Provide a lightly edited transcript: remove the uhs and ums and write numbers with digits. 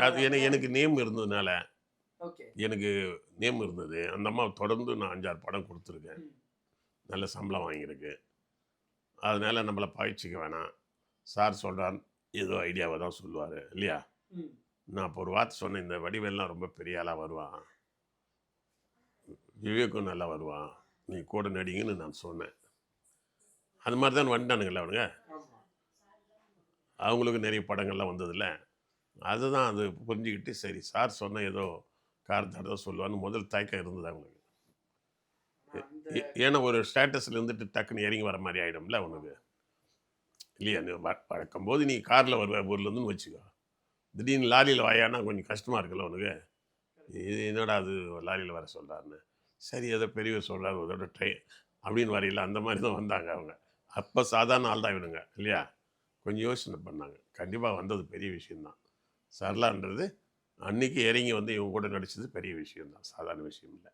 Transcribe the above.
அது எனக்கு நேம் இருந்ததுனால, எனக்கு நேம் இருந்தது. அந்த அம்மா தொடர்ந்து நான் 5, 6 படம் குடுத்துருக்கேன். நல்ல சம்பளம் வாங்கியிருக்கு. அதனால நம்மள பகைச்சுக்க வேணாம். சார் சொல்றார், ஏதோ ஐடியாவ தான் சொல்லுவாரு இல்லையா? நான் அப்போ ஒரு வார்த்தை சொன்னேன், இந்த வடிவேல்லாம் ரொம்ப பெரிய ஆளா வருவான். விவேக்கும் நல்லா வருவான். நீ கூட நடிங்கன்னு நான் சொன்னேன். அது மாரி தான் வந்துட்டானுங்கல்ல அவனுங்க. அவங்களுக்கு நெறைய படங்கள்லாம் வந்ததுல்ல. அதுதான் அது புரிஞ்சுக்கிட்டு, சரி சார் சொன்ன ஏதோ காரணத்தால தான் சொல்லுவான்னு முதல் தயக்கம் இருந்தது அவங்களுக்கு. ஏன்னா ஒரு ஸ்டேட்டஸ்ல இருந்துட்டு டக்குன்னு இறங்கி வர மாரி ஆயிடும்ல அவனுக்கு. இல்லையா? நீ வழக்கம்போது நீ கார்ல வருவ ஊர்லேருந்துன்னு வச்சுக்கோ. திடீர்னு லாரியில வாயான்னா கொஞ்சம் கஷ்டமா இருக்குல்ல உனக்கு. இது என்னடா அது லாரியில வர சொல்றாருன்னு. சரி ஏதோ பெரியவர் சொல்றாரு ஒரு தடவ அப்படின்னு வரையில அந்த மாரி தான் வந்தாங்க அவங்க. அப்ப சாதாரண ஆள் தான் இவனுங்க இல்லையா? கொஞ்சம் யோசனை பண்ணாங்க. கண்டிப்பா வந்தது பெரிய விஷயம் தான். சரளான்றது அன்னைக்கு இறங்கி வந்து இவங்க கூட நடிச்சது பெரிய விஷயம் தான். சாதாரண விஷயம் இல்ல.